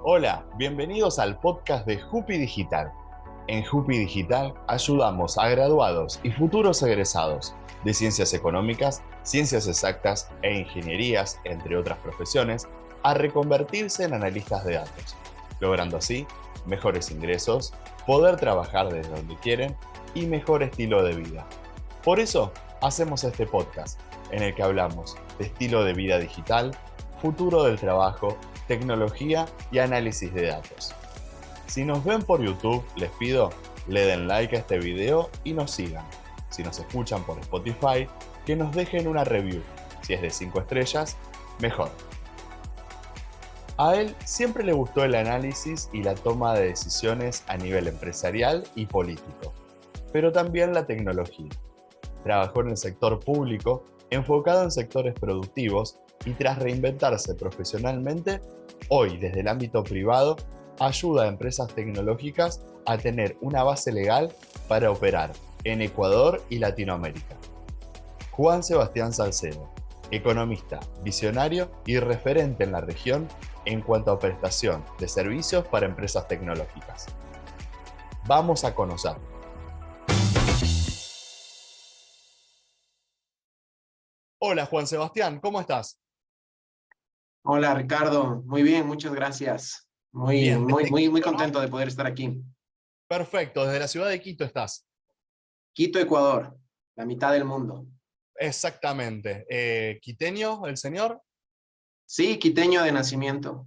Hola, bienvenidos al podcast de Jupi Digital. En Jupi Digital ayudamos a graduados y futuros egresados de ciencias económicas, ciencias exactas e ingenierías, entre otras profesiones, a reconvertirse en analistas de datos, logrando así mejores ingresos, poder trabajar desde donde quieren y mejor estilo de vida. Por eso hacemos este podcast, en el que hablamos de estilo de vida digital, futuro del trabajo, tecnología y análisis de datos. Si nos ven por YouTube, les pido le den like a este video y nos sigan. Si nos escuchan por Spotify, que nos dejen una review. Si es de 5 estrellas, mejor. A él siempre le gustó el análisis y la toma de decisiones a nivel empresarial y político, pero también la tecnología. Trabajó en el sector público, enfocado en sectores productivos, y tras reinventarse profesionalmente, hoy desde el ámbito privado, ayuda a empresas tecnológicas a tener una base legal para operar en Ecuador y Latinoamérica. Juan Sebastián Salcedo, economista, visionario y referente en la región en cuanto a prestación de servicios para empresas tecnológicas. Vamos a conocerlo. Hola Juan Sebastián, ¿cómo estás? Hola Ricardo, muy bien, muchas gracias. Muy, Bien, muy, desde muy, muy Quito, ¿no? contento de poder estar aquí. Perfecto, desde la ciudad de Quito estás. Quito, Ecuador, la mitad del mundo. Exactamente. ¿Quiteño, el señor? Sí, quiteño de nacimiento.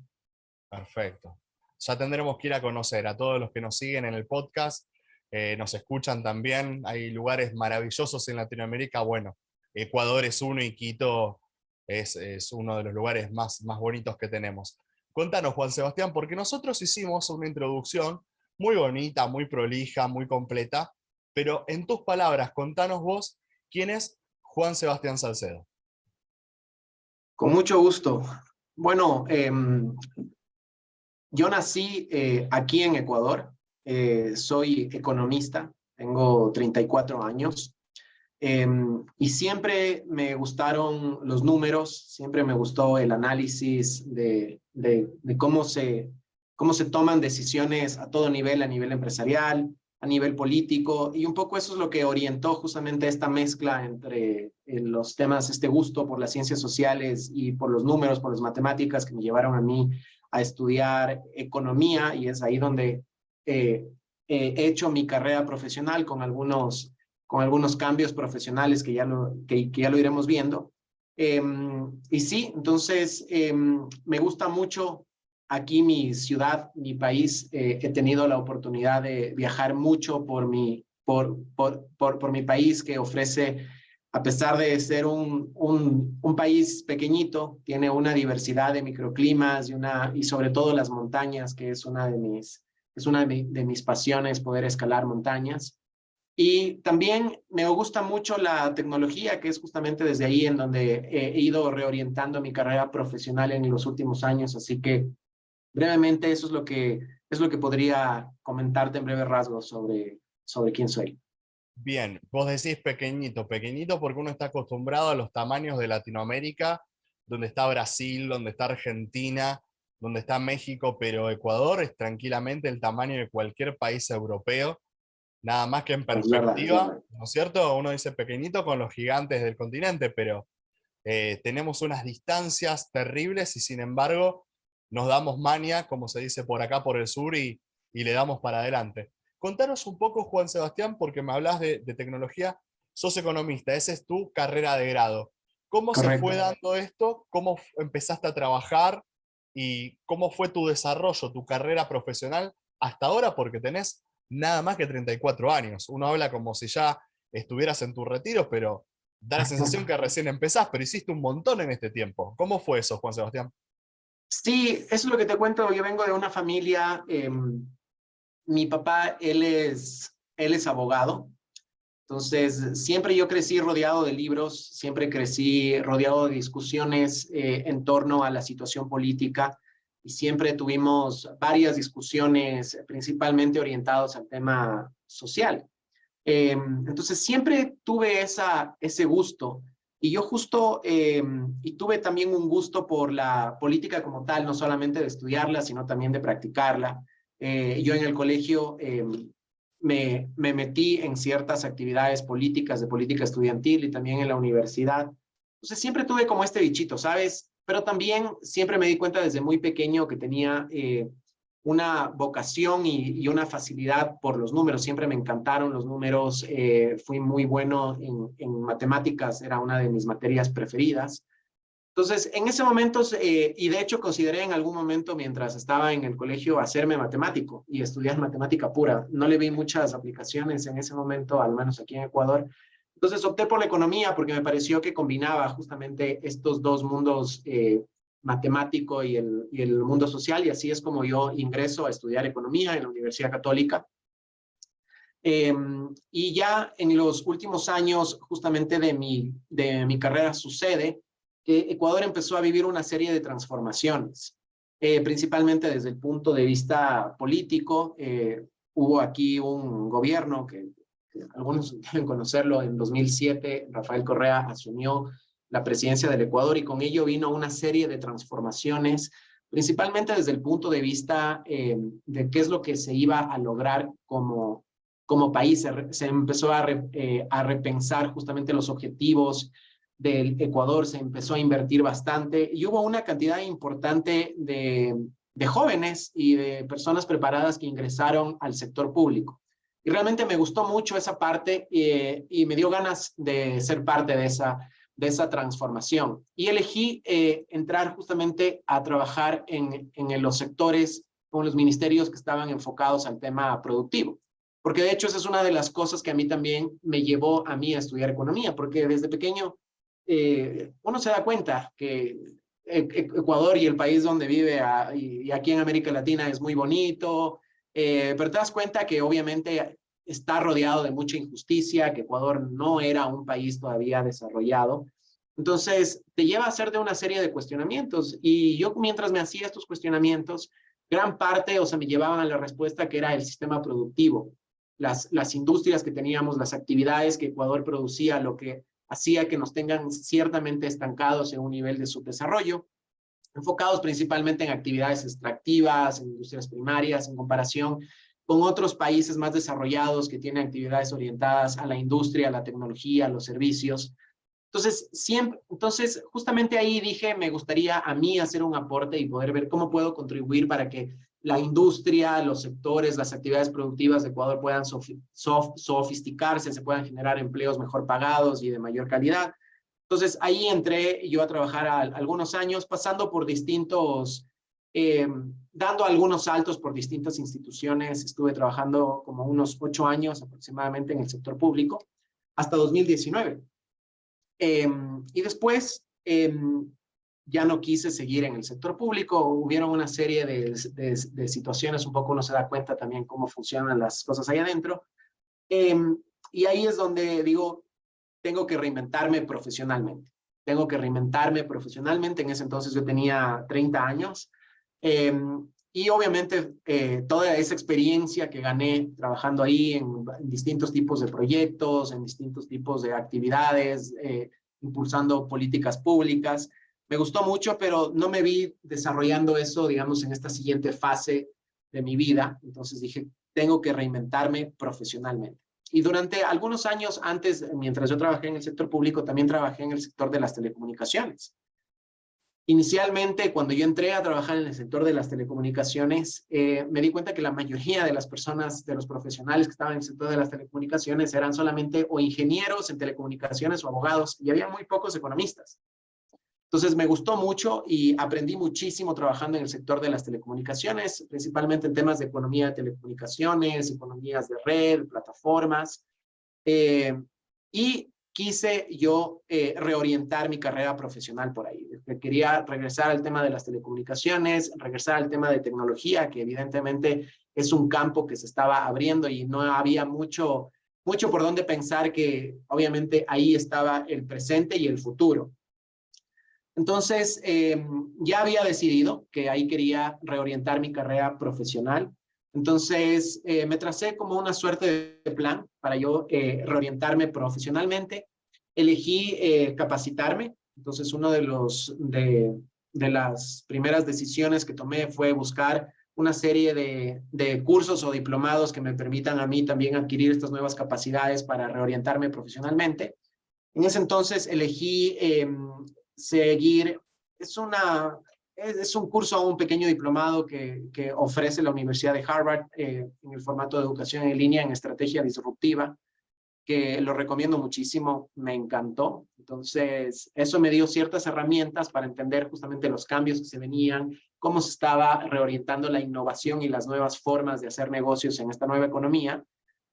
Perfecto. Ya tendremos que ir a conocer a todos los que nos siguen en el podcast, nos escuchan también. Hay lugares maravillosos en Latinoamérica. Bueno, Ecuador es uno y Quito es uno de los lugares más bonitos que tenemos. Contanos, Juan Sebastián, porque nosotros hicimos una introducción muy bonita, muy prolija, muy completa, pero en tus palabras, contanos vos quién es Juan Sebastián Salcedo. Con mucho gusto. Bueno, yo nací aquí en Ecuador. Soy economista, tengo 34 años. Y siempre me gustaron los números, siempre me gustó el análisis de cómo se toman decisiones a todo nivel, a nivel empresarial, a nivel político, y un poco eso es lo que orientó justamente esta mezcla entre los temas, este gusto por las ciencias sociales y por los números, por las matemáticas que me llevaron a mí a estudiar economía, y es ahí donde eh, he hecho mi carrera profesional con algunos cambios profesionales que ya lo iremos viendo. Y sí, entonces me gusta mucho aquí mi ciudad, mi país. He tenido la oportunidad de viajar mucho por mi país, que ofrece, a pesar de ser un país pequeñito, tiene una diversidad de microclimas y sobre todo las montañas, que es de mis pasiones, poder escalar montañas. Y también me gusta mucho la tecnología, que es justamente desde ahí en donde he ido reorientando mi carrera profesional en los últimos años. Así que brevemente eso es lo que podría comentarte en breves rasgos sobre quién soy. Bien, vos decís pequeñito, pequeñito porque uno está acostumbrado a los tamaños de Latinoamérica, donde está Brasil, donde está Argentina, donde está México, pero Ecuador es tranquilamente el tamaño de cualquier país europeo, nada más que en Es verdad, es perspectiva, verdad. ¿no es cierto? Uno dice pequeñito con los gigantes del continente, pero tenemos unas distancias terribles y sin embargo nos damos maña, como se dice por acá por el sur, y le damos para adelante. Contanos un poco, Juan Sebastián, porque me hablas de tecnología, sos economista, esa es tu carrera de grado. ¿Cómo se fue Correcto. dando esto? ¿Cómo empezaste a trabajar? ¿Y cómo fue tu desarrollo, tu carrera profesional hasta ahora? Porque tenés nada más que 34 años. Uno habla como si ya estuvieras en tu retiro, pero da la sensación que recién empezás, pero hiciste un montón en este tiempo. ¿Cómo fue eso, Juan Sebastián? Sí, eso es lo que te cuento. Yo vengo de una familia, mi papá, él es abogado. Entonces, siempre yo crecí rodeado de libros, siempre crecí rodeado de discusiones en torno a la situación política, y siempre tuvimos varias discusiones, principalmente orientados al tema social. Entonces, siempre tuve ese gusto. Y yo justo, y tuve también un gusto por la política como tal, no solamente de estudiarla, sino también de practicarla. Yo en el colegio me metí en ciertas actividades políticas, de política estudiantil y también en la universidad. Entonces siempre tuve como este bichito, ¿sabes? Pero también siempre me di cuenta desde muy pequeño que tenía una vocación y una facilidad por los números. Siempre me encantaron los números. Fui muy bueno en matemáticas, era una de mis materias preferidas. Entonces, en ese momento, y de hecho consideré en algún momento mientras estaba en el colegio hacerme matemático y estudiar matemática pura. No le vi muchas aplicaciones en ese momento, al menos aquí en Ecuador. Entonces opté por la economía porque me pareció que combinaba justamente estos dos mundos, matemático y el mundo social, y así es como yo ingreso a estudiar economía en la Universidad Católica. Y ya en los últimos años justamente de mi carrera sucede que Ecuador empezó a vivir una serie de transformaciones, principalmente desde el punto de vista político. Hubo aquí un gobierno que algunos deben conocerlo. En 2007 Rafael Correa asumió la presidencia del Ecuador y con ello vino una serie de transformaciones, principalmente desde el punto de vista de qué es lo que se iba a lograr como país. Se empezó a repensar justamente los objetivos del Ecuador, se empezó a invertir bastante y hubo una cantidad importante de jóvenes y de personas preparadas que ingresaron al sector público. Y realmente me gustó mucho esa parte y me dio ganas de ser parte de esa transformación. Y elegí entrar justamente a trabajar en los sectores, con los ministerios que estaban enfocados al tema productivo. Porque de hecho esa es una de las cosas que a mí también me llevó a mí a estudiar economía, porque desde pequeño uno se da cuenta que Ecuador y el país donde vive y aquí en América Latina es muy bonito, pero te das cuenta que obviamente está rodeado de mucha injusticia, que Ecuador no era un país todavía desarrollado. Entonces te lleva a hacer de una serie de cuestionamientos y yo mientras me hacía estos cuestionamientos, gran parte, o sea, me llevaban a la respuesta que era el sistema productivo, las industrias que teníamos, las actividades que Ecuador producía, lo que hacía que nos tengan ciertamente estancados en un nivel de subdesarrollo, enfocados principalmente en actividades extractivas, en industrias primarias, en comparación con otros países más desarrollados que tienen actividades orientadas a la industria, a la tecnología, a los servicios. Entonces, justamente ahí dije, me gustaría a mí hacer un aporte y poder ver cómo puedo contribuir para que la industria, los sectores, las actividades productivas de Ecuador puedan sofisticarse, se puedan generar empleos mejor pagados y de mayor calidad. Entonces, ahí entré yo a trabajar algunos años, pasando por dando algunos saltos por distintas instituciones. Estuve trabajando como unos 8 años aproximadamente en el sector público, hasta 2019. Y después ya no quise seguir en el sector público. Hubieron una serie de situaciones, un poco uno se da cuenta también cómo funcionan las cosas ahí adentro. Y ahí es donde digo, tengo que reinventarme profesionalmente. Tengo que reinventarme profesionalmente. En ese entonces yo tenía 30 años. Y obviamente toda esa experiencia que gané trabajando ahí en distintos tipos de proyectos, en distintos tipos de actividades, impulsando políticas públicas, me gustó mucho, pero no me vi desarrollando eso, digamos, en esta siguiente fase de mi vida. Entonces dije, tengo que reinventarme profesionalmente. Y durante algunos años antes, mientras yo trabajé en el sector público, también trabajé en el sector de las telecomunicaciones. Inicialmente, cuando yo entré a trabajar en el sector de las telecomunicaciones, me di cuenta que la mayoría de las personas, de los profesionales que estaban en el sector de las telecomunicaciones eran solamente o ingenieros en telecomunicaciones o abogados, y había muy pocos economistas. Entonces me gustó mucho y aprendí muchísimo trabajando en el sector de las telecomunicaciones, principalmente en temas de economía de telecomunicaciones, economías de red, plataformas. Y quise yo reorientar mi carrera profesional por ahí. Quería regresar al tema de las telecomunicaciones, regresar al tema de tecnología, que evidentemente es un campo que se estaba abriendo y no había mucho por dónde pensar, que obviamente ahí estaba el presente y el futuro. Entonces, ya había decidido que ahí quería reorientar mi carrera profesional. Entonces, me tracé como una suerte de plan para yo reorientarme profesionalmente elegí capacitarme. Entonces, uno de las primeras decisiones que tomé fue buscar una serie de cursos o diplomados que me permitan a mí también adquirir estas nuevas capacidades para reorientarme profesionalmente. En ese entonces elegí seguir, es un curso, un pequeño diplomado que ofrece la Universidad de Harvard en el formato de educación en línea en estrategia disruptiva, que lo recomiendo muchísimo, me encantó. Entonces, eso me dio ciertas herramientas para entender justamente los cambios que se venían, cómo se estaba reorientando la innovación y las nuevas formas de hacer negocios en esta nueva economía.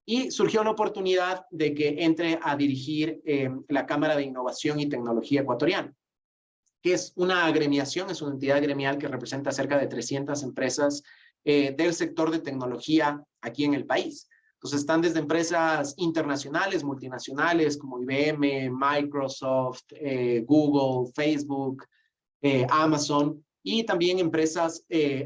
Y surgió la oportunidad de que entre a dirigir la Cámara de Innovación y Tecnología Ecuatoriana, que es una agremiación, es una entidad gremial que representa cerca de 300 empresas del sector de tecnología aquí en el país. Entonces están desde empresas internacionales, multinacionales como IBM, Microsoft, Google, Facebook, Amazon, y también empresas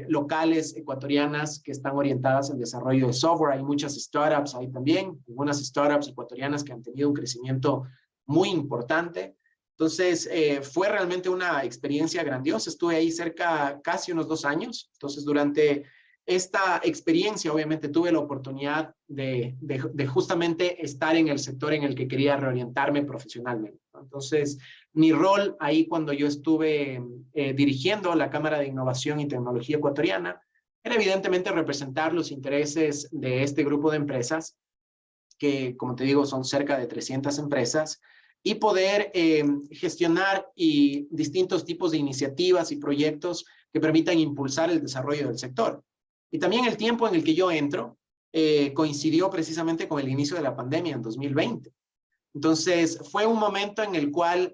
locales ecuatorianas que están orientadas al desarrollo de software. Hay muchas startups ahí también, algunas startups ecuatorianas que han tenido un crecimiento muy importante. Entonces, fue realmente una experiencia grandiosa. Estuve ahí cerca, casi unos 2 años. Entonces, durante esta experiencia, obviamente, tuve la oportunidad de justamente estar en el sector en el que quería reorientarme profesionalmente. Entonces, mi rol ahí cuando yo estuve dirigiendo la Cámara de Innovación y Tecnología Ecuatoriana era evidentemente representar los intereses de este grupo de empresas, que como te digo son cerca de 300 empresas, y poder gestionar distintos tipos de iniciativas y proyectos que permitan impulsar el desarrollo del sector. Y también el tiempo en el que yo entro coincidió precisamente con el inicio de la pandemia en 2020. Entonces, fue un momento en el cual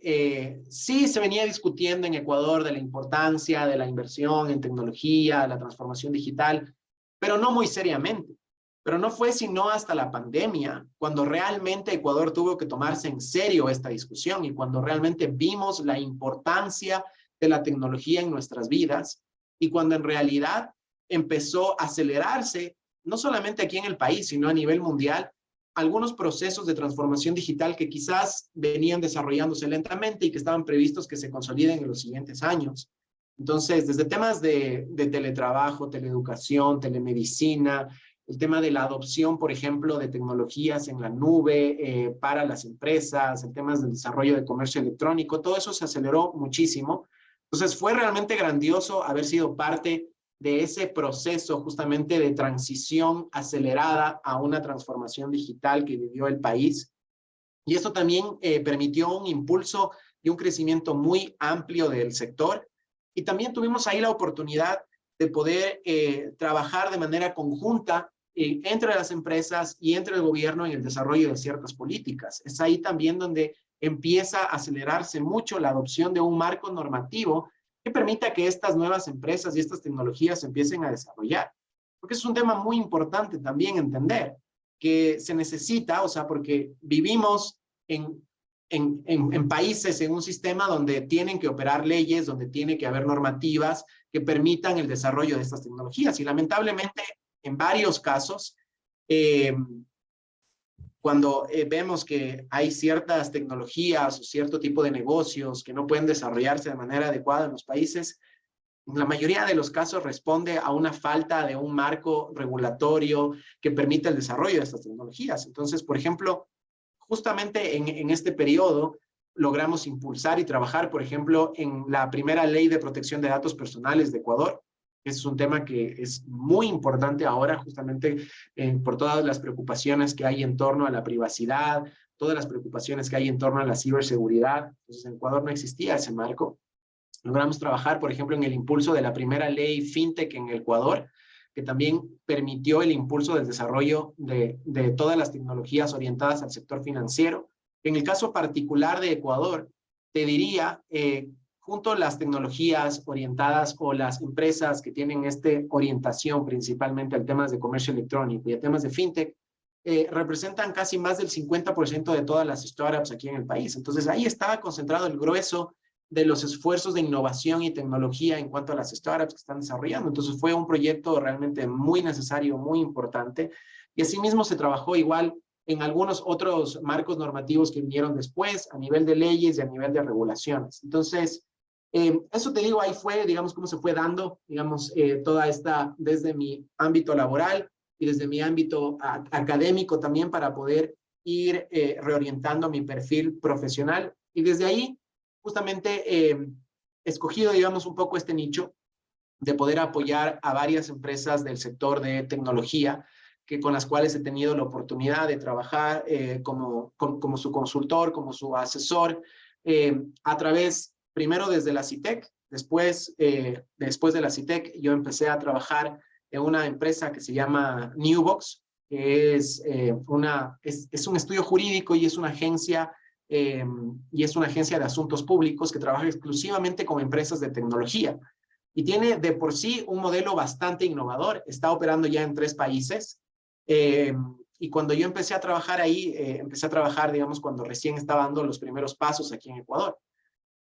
sí se venía discutiendo en Ecuador de la importancia de la inversión en tecnología, la transformación digital, pero no muy seriamente. Pero no fue sino hasta la pandemia cuando realmente Ecuador tuvo que tomarse en serio esta discusión y cuando realmente vimos la importancia de la tecnología en nuestras vidas y cuando en realidad empezó a acelerarse, no solamente aquí en el país, sino a nivel mundial, algunos procesos de transformación digital que quizás venían desarrollándose lentamente y que estaban previstos que se consoliden en los siguientes años. Entonces, desde temas de teletrabajo, teleeducación, telemedicina, el tema de la adopción, por ejemplo, de tecnologías en la nube para las empresas, el tema del desarrollo de comercio electrónico, todo eso se aceleró muchísimo. Entonces, fue realmente grandioso haber sido parte de ese proceso justamente de transición acelerada a una transformación digital que vivió el país. Y esto también permitió un impulso y un crecimiento muy amplio del sector. Y también tuvimos ahí la oportunidad de poder trabajar de manera conjunta entre las empresas y entre el gobierno en el desarrollo de ciertas políticas. Es ahí también donde empieza a acelerarse mucho la adopción de un marco normativo que permita que estas nuevas empresas y estas tecnologías empiecen a desarrollar. Porque es un tema muy importante también entender que se necesita, o sea, porque vivimos en países, en un sistema donde tienen que operar leyes, donde tiene que haber normativas que permitan el desarrollo de estas tecnologías. Y lamentablemente, en varios casos, cuando vemos que hay ciertas tecnologías o cierto tipo de negocios que no pueden desarrollarse de manera adecuada en los países, en la mayoría de los casos responde a una falta de un marco regulatorio que permita el desarrollo de estas tecnologías. Entonces, por ejemplo, justamente en este periodo logramos impulsar y trabajar, por ejemplo, en la primera ley de protección de datos personales de Ecuador. Ese es un tema que es muy importante ahora, justamente por todas las preocupaciones que hay en torno a la privacidad, todas las preocupaciones que hay en torno a la ciberseguridad. Entonces, en Ecuador no existía ese marco. Logramos trabajar, por ejemplo, en el impulso de la primera ley FinTech en Ecuador, que también permitió el impulso del desarrollo de todas las tecnologías orientadas al sector financiero. En el caso particular de Ecuador, te diría, junto a las tecnologías orientadas o las empresas que tienen esta orientación principalmente a temas de comercio electrónico y a temas de fintech, representan casi más del 50% de todas las startups aquí en el país. Entonces ahí estaba concentrado el grueso de los esfuerzos de innovación y tecnología en cuanto a las startups que están desarrollando. Entonces fue un proyecto realmente muy necesario, muy importante. Y asimismo se trabajó igual en algunos otros marcos normativos que vinieron después, a nivel de leyes y a nivel de regulaciones. Entonces, eso te digo, ahí fue, digamos, cómo se fue dando, digamos, toda esta, desde mi ámbito laboral y desde mi ámbito académico también, para poder ir reorientando mi perfil profesional. Y desde ahí, justamente, escogido, digamos, un poco este nicho de poder apoyar a varias empresas del sector de tecnología, con las cuales he tenido la oportunidad de trabajar como su consultor, como su asesor, a través, primero desde la CITEC, después de la CITEC yo empecé a trabajar en una empresa que se llama Newbox, que es un estudio jurídico y es una agencia de asuntos públicos que trabaja exclusivamente con empresas de tecnología. Y tiene de por sí un modelo bastante innovador. Está operando ya en 3 países. Y cuando yo empecé a trabajar ahí, digamos, cuando recién estaba dando los primeros pasos aquí en Ecuador.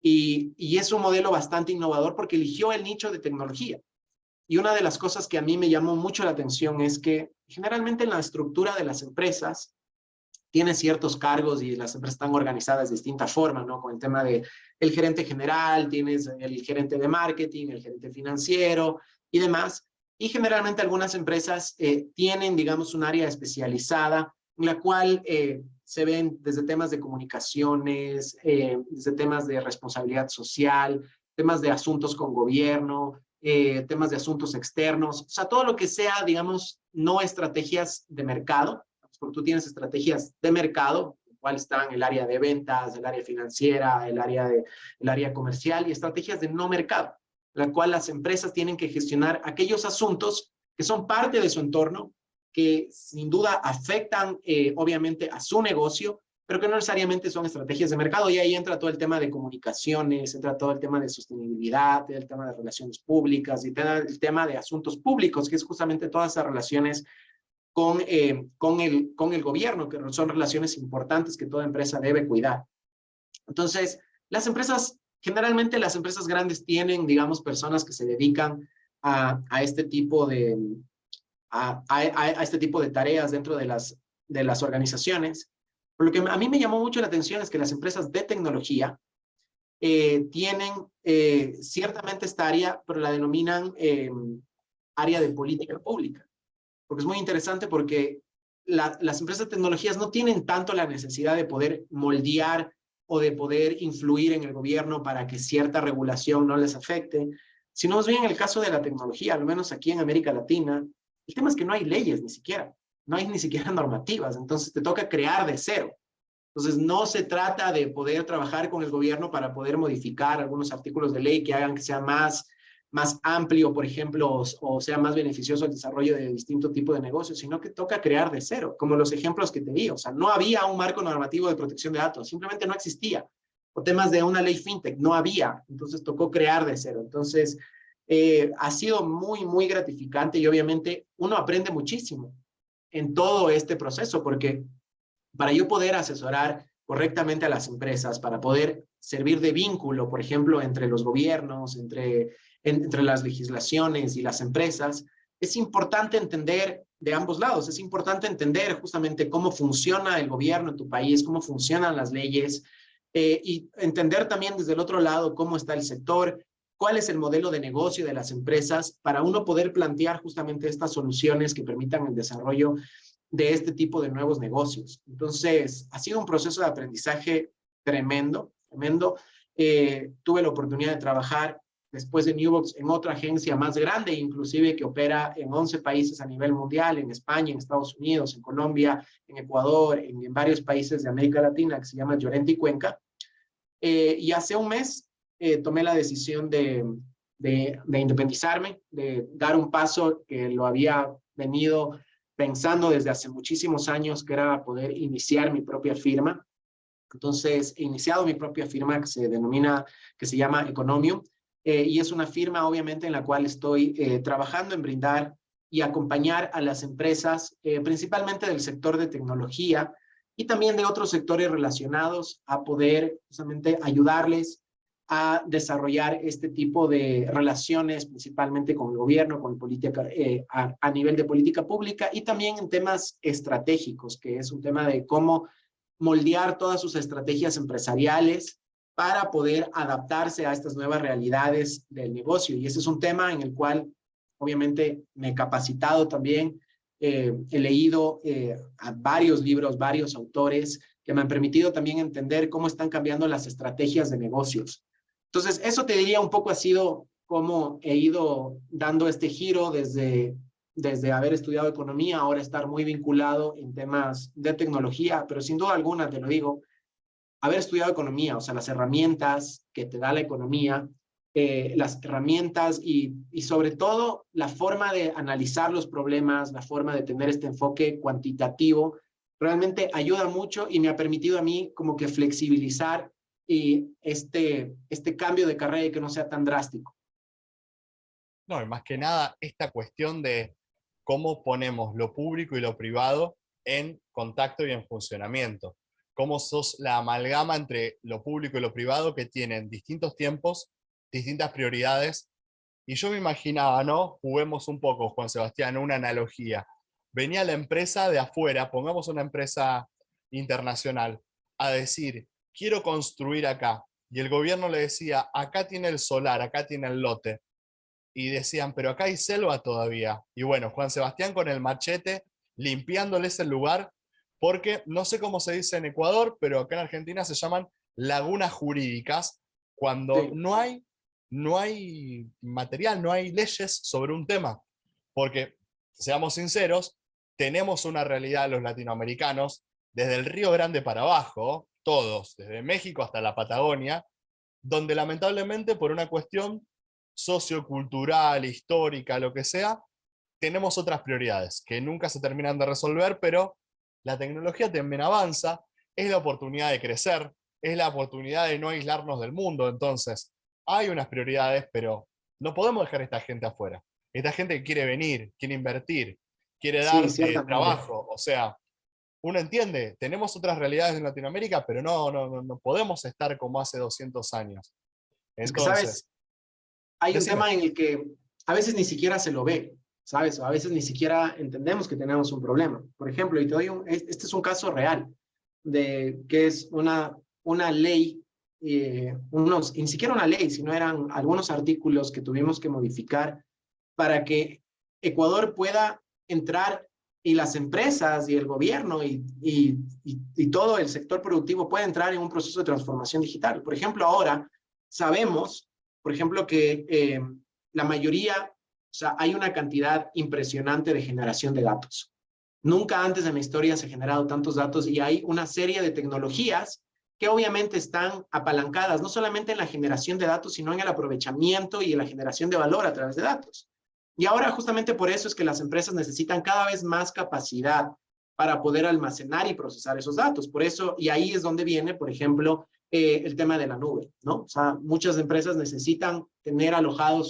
Y es un modelo bastante innovador porque eligió el nicho de tecnología. Y una de las cosas que a mí me llamó mucho la atención es que generalmente en la estructura de las empresas tiene ciertos cargos y las empresas están organizadas de distinta forma, ¿no? Con el tema de el gerente general, tienes el gerente de marketing, el gerente financiero y demás. Y generalmente algunas empresas tienen, digamos, un área especializada en la cual se ven desde temas de comunicaciones, desde temas de responsabilidad social, temas de asuntos con gobierno, temas de asuntos externos, o sea, todo lo que sea, digamos, no estrategias de mercado, porque tú tienes estrategias de mercado, cuál están el área de ventas, el área financiera, el área comercial, y estrategias de no mercado, la cual las empresas tienen que gestionar aquellos asuntos que son parte de su entorno, que sin duda afectan obviamente a su negocio, pero que no necesariamente son estrategias de mercado. Y ahí entra todo el tema de comunicaciones, entra todo el tema de sostenibilidad, el tema de relaciones públicas y el tema de asuntos públicos, que es justamente todas esas relaciones con el gobierno, que son relaciones importantes que toda empresa debe cuidar. Entonces, generalmente las empresas grandes tienen, digamos, personas que se dedican a este tipo de tareas dentro de las organizaciones. Por lo que a mí me llamó mucho la atención es que las empresas de tecnología tienen ciertamente esta área, pero la denominan área de política pública. Porque es muy interesante porque las empresas de tecnologías no tienen tanto la necesidad de poder moldear o de poder influir en el gobierno para que cierta regulación no les afecte, sino más bien en el caso de la tecnología, al menos aquí en América Latina, el tema es que no hay leyes ni siquiera, no hay ni siquiera normativas, entonces te toca crear de cero. Entonces no se trata de poder trabajar con el gobierno para poder modificar algunos artículos de ley que hagan que sea más amplio, por ejemplo, o sea más beneficioso el desarrollo de distinto tipo de negocios, sino que toca crear de cero, como los ejemplos que te di. O sea, no había un marco normativo de protección de datos, simplemente no existía. O temas de una ley fintech, no había. Entonces tocó crear de cero. Entonces, ha sido muy, muy gratificante y obviamente uno aprende muchísimo en todo este proceso, porque para yo poder asesorar correctamente a las empresas, para poder servir de vínculo, por ejemplo, entre los gobiernos, entre las legislaciones y las empresas, es importante entender de ambos lados, es importante entender justamente cómo funciona el gobierno en tu país, cómo funcionan las leyes, y entender también desde el otro lado cómo está el sector, cuál es el modelo de negocio de las empresas, para uno poder plantear justamente estas soluciones que permitan el desarrollo de este tipo de nuevos negocios. Entonces, ha sido un proceso de aprendizaje tremendo, tremendo. Tuve la oportunidad de trabajar después de Newbox en otra agencia más grande, inclusive que opera en 11 países a nivel mundial, en España, en Estados Unidos, en Colombia, en Ecuador, en varios países de América Latina, que se llama Llorente y Cuenca. Y hace un mes tomé la decisión de independizarme, de dar un paso que lo había venido pensando desde hace muchísimos años, que era poder iniciar mi propia firma. Entonces, he iniciado mi propia firma que se llama Economium, y es una firma, obviamente, en la cual estoy trabajando en brindar y acompañar a las empresas, principalmente del sector de tecnología y también de otros sectores relacionados, a poder justamente ayudarles a desarrollar este tipo de relaciones, principalmente con el gobierno, con política, a nivel de política pública y también en temas estratégicos, que es un tema de cómo moldear todas sus estrategias empresariales para poder adaptarse a estas nuevas realidades del negocio. Y ese es un tema en el cual obviamente me he capacitado también, he leído a varios libros, varios autores que me han permitido también entender cómo están cambiando las estrategias de negocios. Entonces, eso te diría un poco ha sido cómo he ido dando este giro desde haber estudiado economía, ahora estar muy vinculado en temas de tecnología, pero sin duda alguna, te lo digo, haber estudiado economía, o sea, las herramientas que te da la economía, las herramientas y sobre todo la forma de analizar los problemas, la forma de tener este enfoque cuantitativo, realmente ayuda mucho y me ha permitido a mí como que flexibilizar y este cambio de carrera y que no sea tan drástico. No, y más que nada, esta cuestión de cómo ponemos lo público y lo privado en contacto y en funcionamiento. Cómo sos la amalgama entre lo público y lo privado que tienen distintos tiempos, distintas prioridades. Y yo me imaginaba, ¿no? Juguemos un poco, Juan Sebastián, una analogía. Venía la empresa de afuera, pongamos una empresa internacional, a decir, quiero construir acá. Y el gobierno le decía, acá tiene el solar, acá tiene el lote. Y decían, pero acá hay selva todavía. Y bueno, Juan Sebastián con el machete, limpiándoles el lugar, porque no sé cómo se dice en Ecuador, pero acá en Argentina se llaman lagunas jurídicas, cuando Sí, no hay material, no hay leyes sobre un tema. Porque, seamos sinceros, tenemos una realidad los latinoamericanos, desde el Río Grande para abajo, todos, desde México hasta la Patagonia, donde lamentablemente por una cuestión sociocultural, histórica, lo que sea, tenemos otras prioridades que nunca se terminan de resolver, pero la tecnología también avanza, es la oportunidad de crecer, es la oportunidad de no aislarnos del mundo, entonces hay unas prioridades, pero no podemos dejar a esta gente afuera. Esta gente que quiere venir, quiere invertir, quiere sí, dar ciertamente. trabajo, o sea, uno entiende, tenemos otras realidades en Latinoamérica, pero no podemos estar como hace 200 años. Es que, Entonces, ¿sabes? Hay un decime. tema en el que a veces ni siquiera se lo ve, ¿sabes? O a veces ni siquiera entendemos que tenemos un problema. Por ejemplo, y te doy este es un caso real de que es una ley, ni siquiera una ley, sino eran algunos artículos que tuvimos que modificar para que Ecuador pueda entrar y las empresas y el gobierno y todo el sector productivo pueda entrar en un proceso de transformación digital. Por ejemplo, ahora sabemos, por ejemplo, que la mayoría, o sea, hay una cantidad impresionante de generación de datos. Nunca antes en la historia se han generado tantos datos y hay una serie de tecnologías que obviamente están apalancadas no solamente en la generación de datos, sino en el aprovechamiento y en la generación de valor a través de datos. Y ahora justamente por eso es que las empresas necesitan cada vez más capacidad para poder almacenar y procesar esos datos. Por eso, y ahí es donde viene, por ejemplo, el tema de la nube, ¿no? O sea, muchas empresas necesitan tener alojado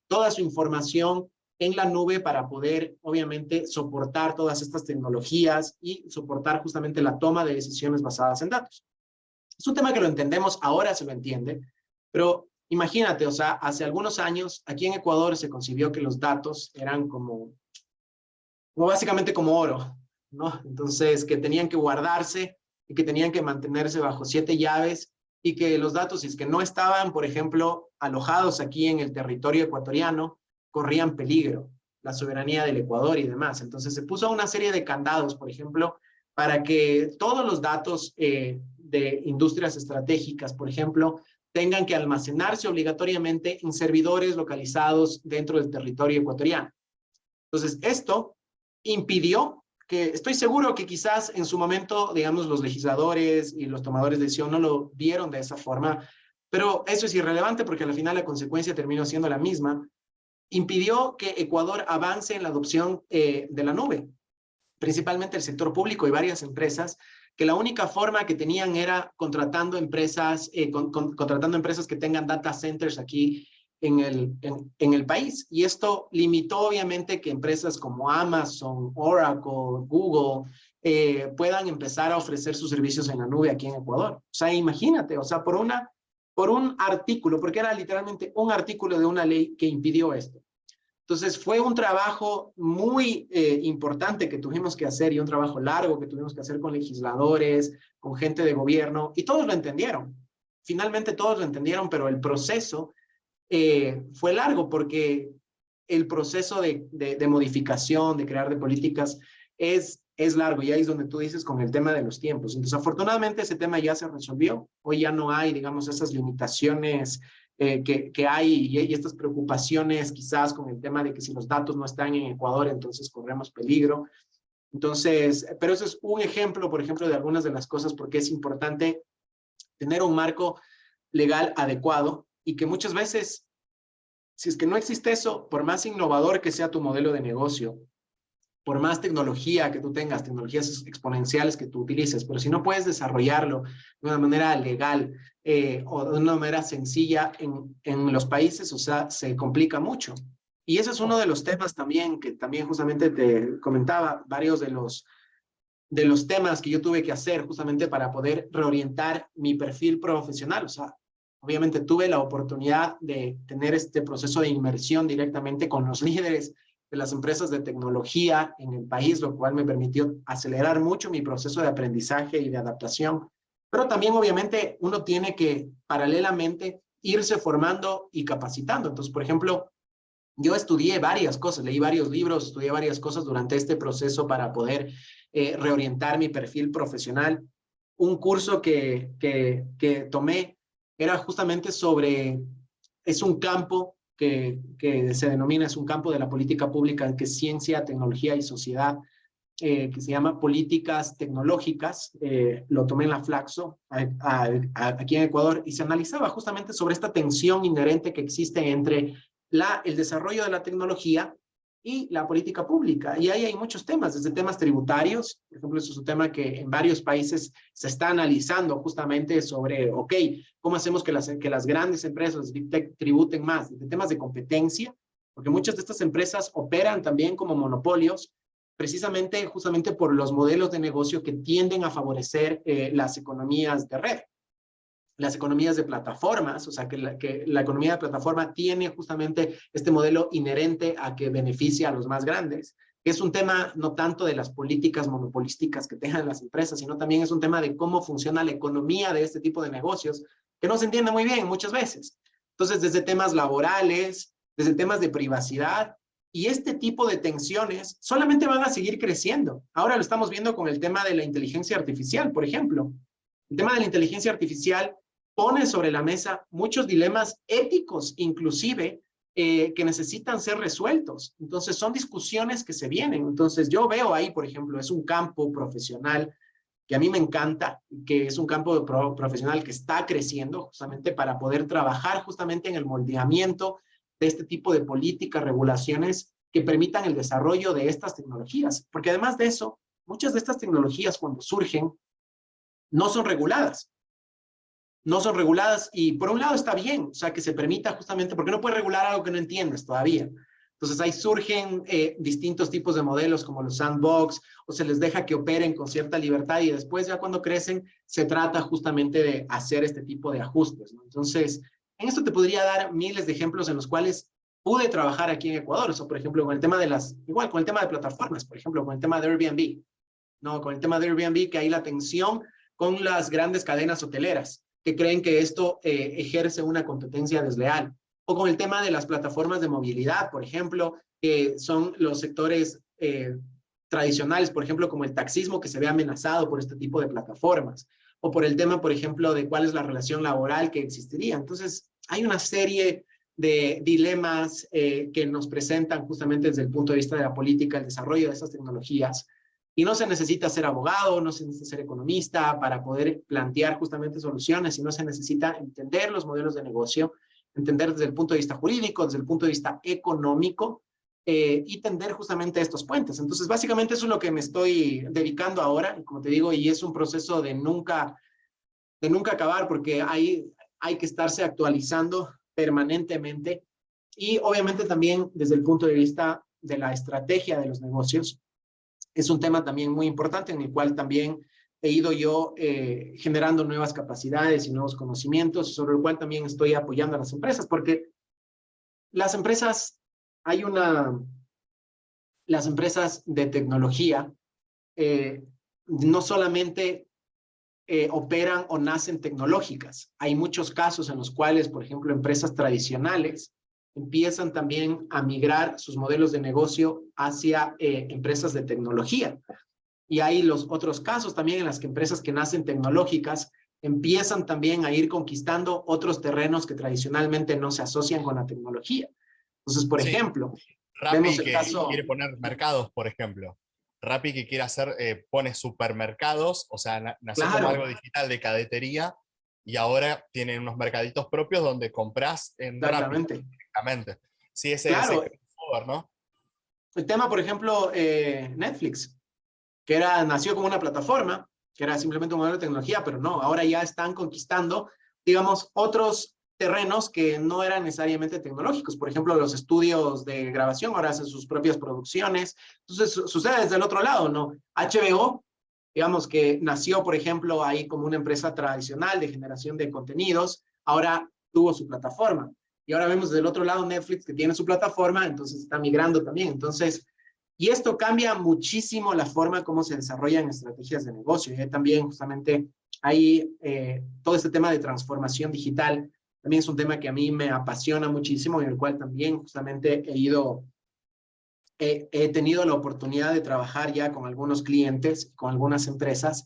toda su información en la nube para poder, obviamente, soportar todas estas tecnologías y soportar justamente la toma de decisiones basadas en datos. Es un tema que lo entendemos, ahora se lo entiende, pero imagínate, o sea, hace algunos años aquí en Ecuador se concibió que los datos eran como básicamente como oro, ¿no? Entonces, que tenían que guardarse y que tenían que mantenerse bajo 7 llaves y que los datos, si es que no estaban, por ejemplo, alojados aquí en el territorio ecuatoriano, corrían peligro, la soberanía del Ecuador y demás. Entonces, se puso una serie de candados, por ejemplo, para que todos los datos de industrias estratégicas, por ejemplo, tengan que almacenarse obligatoriamente en servidores localizados dentro del territorio ecuatoriano. Entonces, esto impidió que, estoy seguro que quizás en su momento, digamos, los legisladores y los tomadores de decisión no lo vieron de esa forma, pero eso es irrelevante porque al final la consecuencia terminó siendo la misma. Impidió que Ecuador avance en la adopción de la nube, principalmente el sector público y varias empresas, que la única forma que tenían era contratando empresas, contratando empresas que tengan data centers aquí en el país. Y esto limitó obviamente que empresas como Amazon, Oracle, Google, puedan empezar a ofrecer sus servicios en la nube aquí en Ecuador. O sea, imagínate, o sea, por una por un artículo, porque era literalmente un artículo de una ley que impidió esto. Entonces fue un trabajo muy importante que tuvimos que hacer y un trabajo largo que tuvimos que hacer con legisladores, con gente de gobierno, y todos lo entendieron. Finalmente todos lo entendieron, pero el proceso fue largo porque el proceso de modificación, de crear de políticas, es largo, y ahí es donde tú dices con el tema de los tiempos. Entonces, afortunadamente ese tema ya se resolvió. Hoy ya no hay, digamos, esas limitaciones que hay y estas preocupaciones quizás con el tema de que si los datos no están en Ecuador, entonces corremos peligro. Entonces, pero eso es un ejemplo, por ejemplo, de algunas de las cosas porque es importante tener un marco legal adecuado y que muchas veces, si es que no existe eso, por más innovador que sea tu modelo de negocio, por más tecnología que tú tengas, tecnologías exponenciales que tú utilices, pero si no puedes desarrollarlo de una manera legal o de una manera sencilla en los países, o sea, se complica mucho. Y ese es uno de los temas también, que también justamente te comentaba, varios de los temas que yo tuve que hacer justamente para poder reorientar mi perfil profesional. O sea, obviamente tuve la oportunidad de tener este proceso de inmersión directamente con los líderes de las empresas de tecnología en el país, lo cual me permitió acelerar mucho mi proceso de aprendizaje y de adaptación. Pero también, obviamente, uno tiene que paralelamente irse formando y capacitando. Entonces, por ejemplo, yo estudié varias cosas, leí varios libros, estudié varias cosas durante este proceso para poder reorientar mi perfil profesional. Un curso que tomé era justamente sobre, es un campo que se denomina, es un campo de la política pública, que es ciencia, tecnología y sociedad, que se llama Políticas Tecnológicas. Lo tomé en la Flaxo, aquí en Ecuador, y se analizaba justamente sobre esta tensión inherente que existe entre el desarrollo de la tecnología y la política pública. Y ahí hay muchos temas, desde temas tributarios, por ejemplo, eso es un tema que en varios países se está analizando justamente sobre, ok, ¿cómo hacemos que las grandes empresas, Big Tech, tributen más? De temas de competencia, porque muchas de estas empresas operan también como monopolios, precisamente justamente por los modelos de negocio que tienden a favorecer las economías de red, las economías de plataformas, o sea, que la economía de plataforma tiene justamente este modelo inherente a que beneficia a los más grandes, que es un tema no tanto de las políticas monopolísticas que tengan las empresas, sino también es un tema de cómo funciona la economía de este tipo de negocios, que no se entiende muy bien muchas veces. Entonces, desde temas laborales, desde temas de privacidad, y este tipo de tensiones solamente van a seguir creciendo. Ahora lo estamos viendo con el tema de la inteligencia artificial, por ejemplo. El tema de la inteligencia artificial pone sobre la mesa muchos dilemas éticos, inclusive, que necesitan ser resueltos. Entonces, son discusiones que se vienen. Entonces, yo veo ahí, por ejemplo, es un campo profesional que a mí me encanta, que es un campo profesional que está creciendo justamente para poder trabajar justamente en el moldeamiento de este tipo de políticas, regulaciones que permitan el desarrollo de estas tecnologías. Porque además de eso, muchas de estas tecnologías cuando surgen no son reguladas. No son reguladas y por un lado está bien, o sea, que se permita justamente, porque no puedes regular algo que no entiendes todavía. Entonces ahí surgen distintos tipos de modelos como los sandbox, o se les deja que operen con cierta libertad y después ya cuando crecen se trata justamente de hacer este tipo de ajustes, ¿no? Entonces, en esto te podría dar miles de ejemplos en los cuales pude trabajar aquí en Ecuador. O sea, por ejemplo, con el tema de igual con el tema de plataformas, por ejemplo, con el tema de Airbnb, ¿no? Con el tema de Airbnb, que hay la tensión con las grandes cadenas hoteleras que creen que esto ejerce una competencia desleal. O con el tema de las plataformas de movilidad, por ejemplo, que son los sectores tradicionales, por ejemplo, como el taxismo, que se ve amenazado por este tipo de plataformas. O por el tema, por ejemplo, de cuál es la relación laboral que existiría. Entonces, hay una serie de dilemas que nos presentan justamente desde el punto de vista de la política, el desarrollo de estas tecnologías. Y no se necesita ser abogado, no se necesita ser economista para poder plantear justamente soluciones, sino se necesita entender los modelos de negocio, entender desde el punto de vista jurídico, desde el punto de vista económico, y tender justamente estos puentes. Entonces, básicamente eso es lo que me estoy dedicando ahora, y como te digo, y es un proceso de nunca acabar, porque hay que estarse actualizando permanentemente, y obviamente también desde el punto de vista de la estrategia de los negocios, es un tema también muy importante en el cual también he ido yo generando nuevas capacidades y nuevos conocimientos, sobre el cual también estoy apoyando a las empresas, porque las empresas, hay una, las empresas de tecnología no solamente operan o nacen tecnológicas. Hay muchos casos en los cuales, por ejemplo, empresas tradicionales empiezan también a migrar sus modelos de negocio hacia empresas de tecnología. Y hay los otros casos también en las que empresas que nacen tecnológicas empiezan también a ir conquistando otros terrenos que tradicionalmente no se asocian con la tecnología. Entonces, por Sí, ejemplo, vemos Rappi el que caso, quiere poner mercados, por ejemplo. Rappi que quiere hacer, pone supermercados, o sea, nació como algo claro, digital de cadetería y ahora tienen unos mercaditos propios donde compras en Rappi exactamente, directamente. Sí, ese claro, crossover, ¿no? el tema, por ejemplo, Netflix, que nació como una plataforma, que era simplemente un modelo de tecnología, pero no, ahora ya están conquistando, digamos, otros terrenos que no eran necesariamente tecnológicos. Por ejemplo, los estudios de grabación ahora hacen sus propias producciones. Entonces, sucede desde el otro lado, ¿no? HBO, digamos que nació, por ejemplo, ahí como una empresa tradicional de generación de contenidos, ahora tuvo su plataforma. Y ahora vemos del otro lado Netflix que tiene su plataforma, entonces está migrando también. Entonces, y esto cambia muchísimo la forma como se desarrollan estrategias de negocio. Y también justamente hay todo este tema de transformación digital, también es un tema que a mí me apasiona muchísimo y en el cual también justamente he tenido la oportunidad de trabajar ya con algunos clientes, con algunas empresas,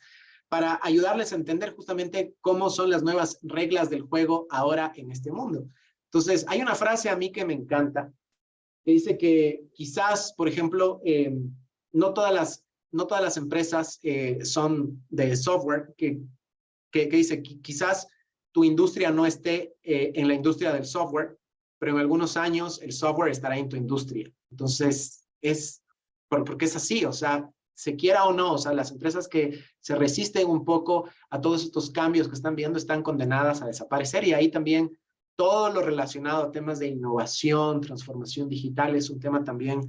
para ayudarles a entender justamente cómo son las nuevas reglas del juego ahora en este mundo. Entonces, hay una frase a mí que me encanta, que dice que quizás, por ejemplo, no todas las empresas son de software, que dice que quizás tu industria no esté en la industria del software, pero en algunos años el software estará en tu industria. Entonces, porque es así, o sea, se quiera o no, o sea, las empresas que se resisten un poco a todos estos cambios que están viendo están condenadas a desaparecer y ahí también todo lo relacionado a temas de innovación, transformación digital es un tema también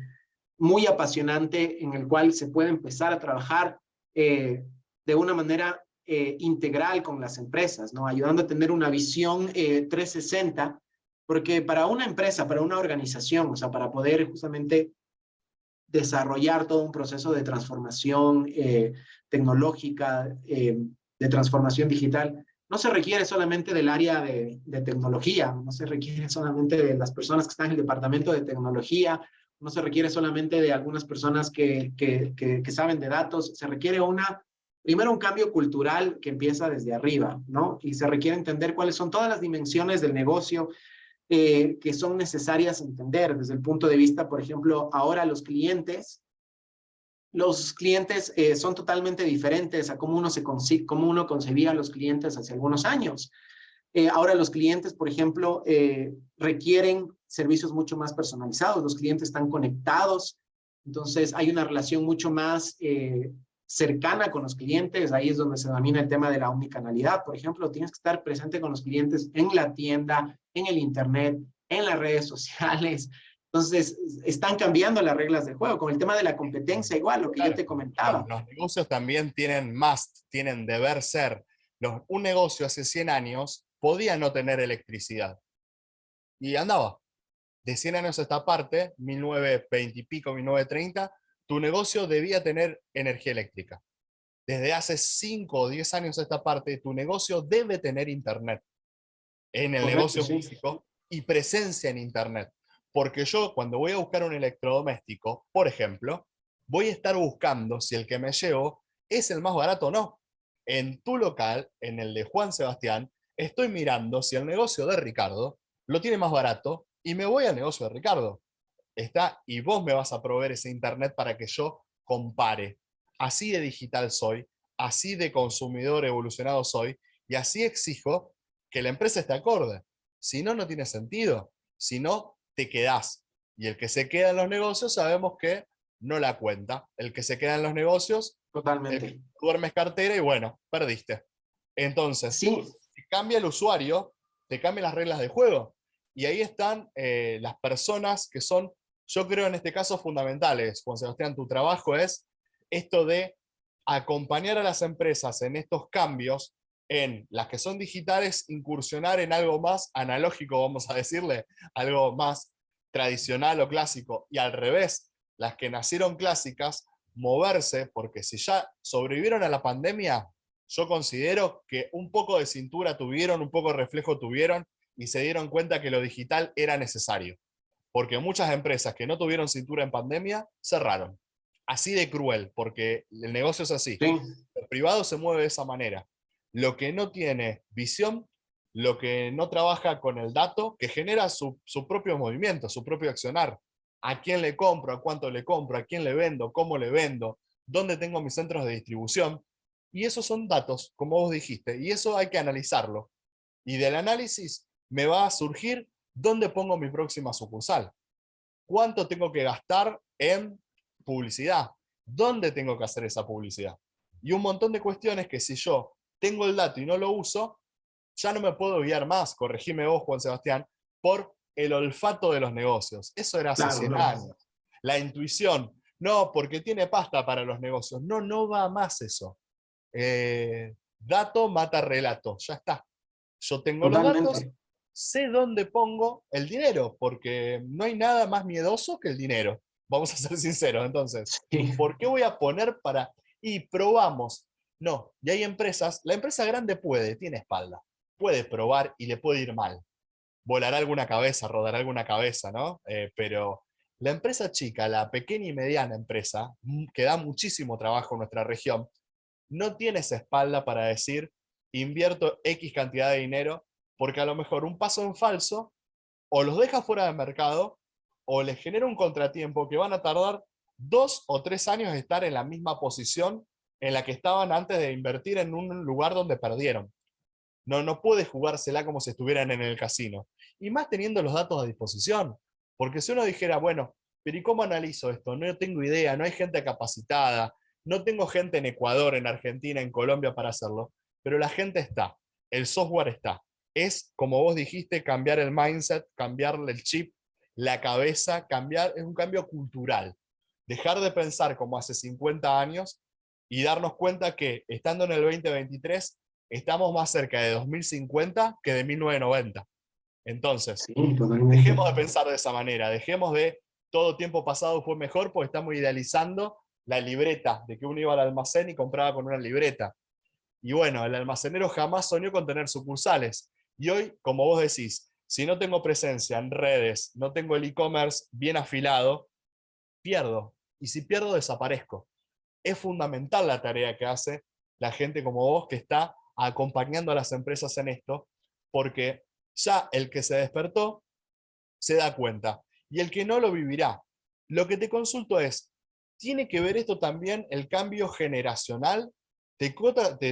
muy apasionante en el cual se puede empezar a trabajar de una manera integral con las empresas, ¿no? Ayudando a tener una visión 360, porque para una empresa, para una organización, o sea, para poder justamente desarrollar todo un proceso de transformación tecnológica, de transformación digital, no se requiere solamente del área de tecnología, no se requiere solamente de las personas que están en el departamento de tecnología, no se requiere solamente de algunas personas que saben de datos, se requiere primero un cambio cultural que empieza desde arriba, ¿no? Y se requiere entender cuáles son todas las dimensiones del negocio que son necesarias entender desde el punto de vista, por ejemplo, ahora los clientes son totalmente diferentes a cómo uno concebía a los clientes hace algunos años. Ahora los clientes, por ejemplo, requieren servicios mucho más personalizados, los clientes están conectados, entonces hay una relación mucho más cercana con los clientes, ahí es donde se domina el tema de la omnicanalidad, por ejemplo, tienes que estar presente con los clientes en la tienda, en el internet, en las redes sociales, entonces están cambiando las reglas del juego, con el tema de la competencia igual, lo que yo Claro, te comentaba. los negocios también tienen must, tienen deber ser. Un negocio hace 100 años podía no tener electricidad y andaba. De 100 años a esta parte, 1920 y pico, 1930, tu negocio debía tener energía eléctrica. Desde hace 5 o 10 años a esta parte, tu negocio debe tener internet en el Correcto, negocio sí. físico y presencia en internet. Porque yo cuando voy a buscar un electrodoméstico, por ejemplo, voy a estar buscando si el que me llevo es el más barato o no. En tu local, en el de Juan Sebastián, estoy mirando si el negocio de Ricardo lo tiene más barato y me voy al negocio de Ricardo. Está, y vos me vas a proveer ese internet para que yo compare. Así de digital soy, así de consumidor evolucionado soy, y así exijo que la empresa esté acorde. Si no, no tiene sentido. Si no, te quedás. Y el que se queda en los negocios sabemos que no la cuenta. El que se queda en los negocios, Totalmente. duermes cartera y bueno, perdiste. Entonces, Sí, si cambia el usuario, te cambian las reglas de juego. Y ahí están las personas que son, yo creo en este caso, fundamentales. Juan Sebastián, tu trabajo es esto de acompañar a las empresas en estos cambios, en las que son digitales, incursionar en algo más analógico, vamos a decirle, algo más tradicional o clásico, y al revés, las que nacieron clásicas, moverse, porque si ya sobrevivieron a la pandemia, yo considero que un poco de cintura tuvieron, un poco de reflejo tuvieron, y se dieron cuenta que lo digital era necesario. Porque muchas empresas que no tuvieron cintura en pandemia, cerraron. Así de cruel, porque el negocio es así. Sí, El privado se mueve de esa manera. Lo que no tiene visión, lo que no trabaja con el dato, que genera su propio movimiento, su propio accionar. ¿A quién le compro? ¿A cuánto le compro? ¿A quién le vendo? ¿Cómo le vendo? ¿Dónde tengo mis centros de distribución? Y esos son datos, como vos dijiste, y eso hay que analizarlo. Y del análisis me va a surgir dónde pongo mi próxima sucursal. ¿Cuánto tengo que gastar en publicidad? ¿Dónde tengo que hacer esa publicidad? Y un montón de cuestiones que si yo tengo el dato y no lo uso, ya no me puedo guiar más, corregime vos, Juan Sebastián, por el olfato de los negocios. Eso era hace claro, 100 no. años. La intuición, no, porque tiene pasta para los negocios. No, no va más eso. Dato mata relato, ya está. Yo tengo los datos, Totalmente. sé dónde pongo el dinero, porque no hay nada más miedoso que el dinero. Vamos a ser sinceros, entonces, Sí, ¿por qué voy a poner para... Y probamos? No, y hay empresas, la empresa grande puede, tiene espalda, puede probar y le puede ir mal. Volará alguna cabeza, rodará alguna cabeza, ¿no? Pero la empresa chica, la pequeña y mediana empresa, que da muchísimo trabajo en nuestra región, no tiene esa espalda para decir, invierto X cantidad de dinero, porque a lo mejor un paso en falso o los deja fuera del mercado o les genera un contratiempo que van a tardar 2 o 3 años de estar en la misma posición en la que estaban antes de invertir en un lugar donde perdieron. No, no puede jugársela como si estuvieran en el casino. Y más teniendo los datos a disposición. Porque si uno dijera, bueno, pero ¿y cómo analizo esto? No tengo idea, no hay gente capacitada, no tengo gente en Ecuador, en Argentina, en Colombia para hacerlo, pero la gente está, el software está. Es, como vos dijiste, cambiar el mindset, cambiar el chip, la cabeza, cambiar, es un cambio cultural. Dejar de pensar como hace 50 años y darnos cuenta que estando en el 2023 estamos más cerca de 2050 que de 1990. Entonces, sí, totalmente. dejemos de pensar de esa manera, dejemos de todo tiempo pasado fue mejor porque estamos idealizando la libreta, de que uno iba al almacén y compraba con una libreta. Y bueno, el almacenero jamás soñó con tener sucursales. Y hoy, como vos decís, si no tengo presencia en redes, no tengo el e-commerce bien afilado, pierdo. Y si pierdo, desaparezco. Es fundamental la tarea que hace la gente como vos que está acompañando a las empresas en esto, porque ya el que se despertó se da cuenta y el que no lo vivirá. Lo que te consulto es, ¿tiene que ver esto también el cambio generacional? Te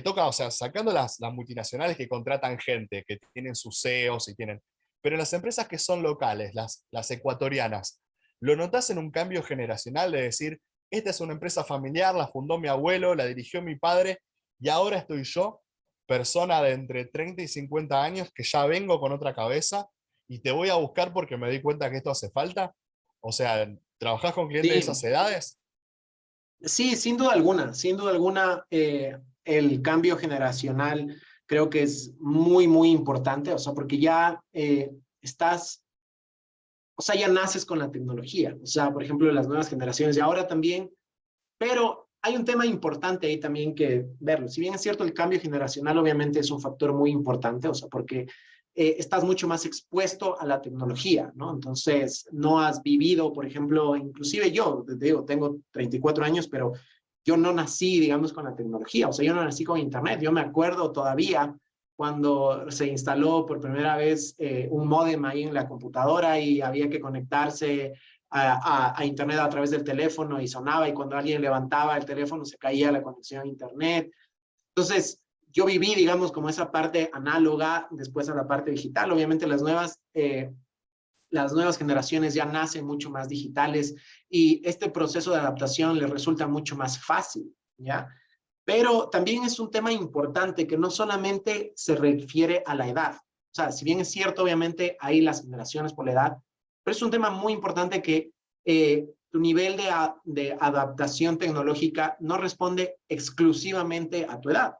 toca, o sea, sacando las multinacionales que contratan gente, que tienen sus CEOs y tienen, pero las empresas que son locales, las ecuatorianas, ¿lo notas en un cambio generacional de decir, esta es una empresa familiar, la fundó mi abuelo, la dirigió mi padre, y ahora estoy yo, persona de entre 30 y 50 años, que ya vengo con otra cabeza, y te voy a buscar porque me di cuenta que esto hace falta? O sea, ¿trabajás con clientes de esas Sí, edades? sí, sin duda alguna, sin duda alguna, el cambio generacional creo que es muy, muy importante, o sea, porque ya estás, o sea, ya naces con la tecnología, o sea, por ejemplo, las nuevas generaciones y ahora también, pero hay un tema importante ahí también que verlo. Si bien es cierto, el cambio generacional obviamente es un factor muy importante, o sea, porque estás mucho más expuesto a la tecnología, ¿no? Entonces, no has vivido, por ejemplo, inclusive yo, te digo, tengo 34 años, pero yo no nací, digamos, con la tecnología, o sea, yo no nací con Internet. Yo me acuerdo todavía cuando se instaló por primera vez un módem ahí en la computadora y había que conectarse a Internet a través del teléfono y sonaba y cuando alguien levantaba el teléfono se caía la conexión a Internet. Entonces, yo viví, digamos, como esa parte análoga, después a la parte digital. Obviamente las nuevas generaciones ya nacen mucho más digitales y este proceso de adaptación les resulta mucho más fácil, ¿ya? Pero también es un tema importante que no solamente se refiere a la edad. O sea, si bien es cierto, obviamente, hay las generaciones por la edad, pero es un tema muy importante que tu nivel de adaptación tecnológica no responde exclusivamente a tu edad.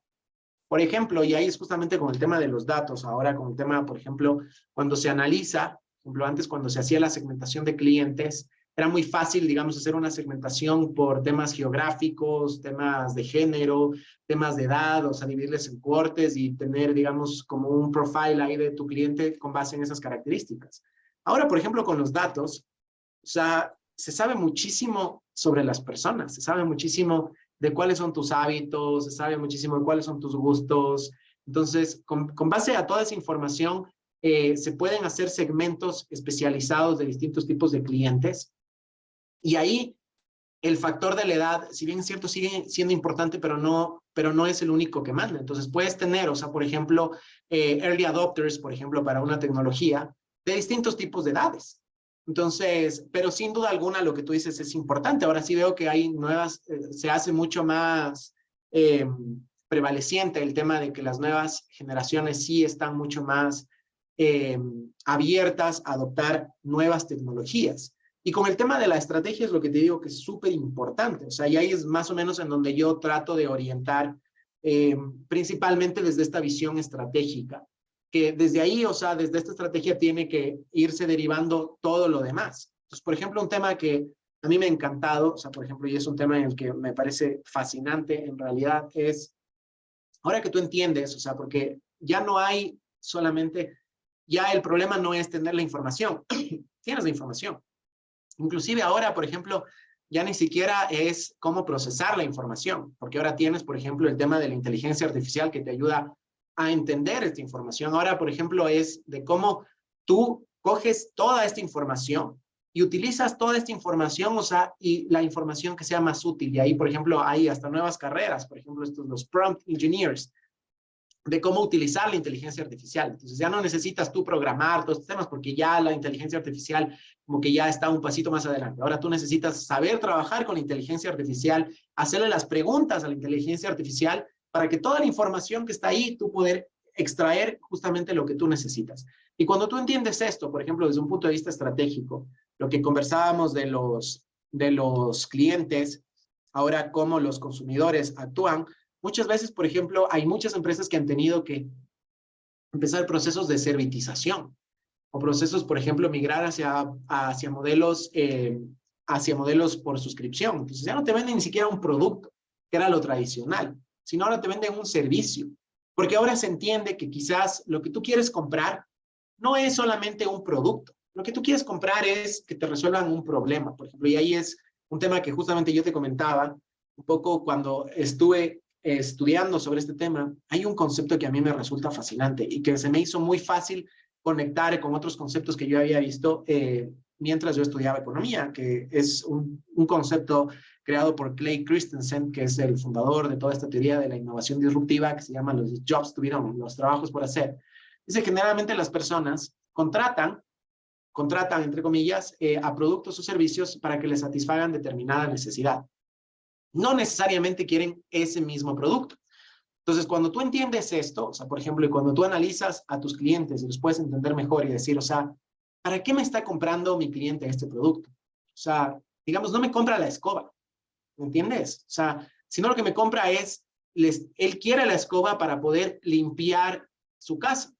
Por ejemplo, y ahí es justamente con el tema de los datos, ahora con el tema, por ejemplo, cuando se analiza, por ejemplo, antes cuando se hacía la segmentación de clientes, era muy fácil, digamos, hacer una segmentación por temas geográficos, temas de género, temas de edad, o sea, dividirles en cohortes y tener, digamos, como un profile ahí de tu cliente con base en esas características. Ahora, por ejemplo, con los datos, o sea, se sabe muchísimo sobre las personas, se sabe muchísimo de cuáles son tus hábitos, se sabe muchísimo de cuáles son tus gustos. Entonces, con base a toda esa información, se pueden hacer segmentos especializados de distintos tipos de clientes. Y ahí el factor de la edad, si bien es cierto, sigue siendo importante, pero no es el único que manda. Entonces, puedes tener, o sea, por ejemplo, early adopters, por ejemplo, para una tecnología, de distintos tipos de edades. Entonces, pero sin duda alguna lo que tú dices es importante. Ahora sí veo que hay nuevas, se hace mucho más prevaleciente el tema de que las nuevas generaciones sí están mucho más abiertas a adoptar nuevas tecnologías. Y con el tema de la estrategia es lo que te digo que es súper importante. O sea, y ahí es más o menos en donde yo trato de orientar, principalmente desde esta visión estratégica, que desde ahí, o sea, desde esta estrategia tiene que irse derivando todo lo demás. Entonces, por ejemplo, un tema que a mí me ha encantado, o sea, por ejemplo, y es un tema en el que me parece fascinante en realidad, es, ahora que tú entiendes, o sea, porque ya no hay solamente, ya el problema no es tener la información, tienes la información. Inclusive ahora, por ejemplo, ya ni siquiera es cómo procesar la información, porque ahora tienes, por ejemplo, el tema de la inteligencia artificial que te ayuda a entender esta información. Ahora, por ejemplo, es de cómo tú coges toda esta información y utilizas toda esta información, o sea, y la información que sea más útil. Y ahí, por ejemplo, hay hasta nuevas carreras, por ejemplo, estos los prompt engineers, de cómo utilizar la inteligencia artificial. Entonces ya no necesitas tú programar todos estos temas porque ya la inteligencia artificial como que ya está un pasito más adelante. Ahora tú necesitas saber trabajar con la inteligencia artificial, hacerle las preguntas a la inteligencia artificial para que toda la información que está ahí tú poder extraer justamente lo que tú necesitas. Y cuando tú entiendes esto, por ejemplo, desde un punto de vista estratégico, lo que conversábamos de los clientes, ahora cómo los consumidores actúan, muchas veces, por ejemplo, hay muchas empresas que han tenido que empezar procesos de servitización o procesos, por ejemplo, migrar hacia modelos por suscripción. Entonces ya no te venden ni siquiera un producto, que era lo tradicional, sino ahora te venden un servicio. Porque ahora se entiende que quizás lo que tú quieres comprar no es solamente un producto. Lo que tú quieres comprar es que te resuelvan un problema, por ejemplo. Y ahí es un tema que justamente yo te comentaba un poco cuando estuve estudiando sobre este tema. Hay un concepto que a mí me resulta fascinante y que se me hizo muy fácil conectar con otros conceptos que yo había visto mientras yo estudiaba economía, que es un concepto creado por Clay Christensen, que es el fundador de toda esta teoría de la innovación disruptiva, que se llama los jobs to be done, los trabajos por hacer. Dice que generalmente las personas contratan, entre comillas, a productos o servicios para que les satisfagan determinada necesidad. No necesariamente quieren ese mismo producto. Entonces, cuando tú entiendes esto, o sea, por ejemplo, y cuando tú analizas a tus clientes y los puedes entender mejor y decir, o sea, ¿para qué me está comprando mi cliente este producto? O sea, digamos, no me compra la escoba, ¿me entiendes? O sea, sino lo que me compra es, él quiere la escoba para poder limpiar su casa.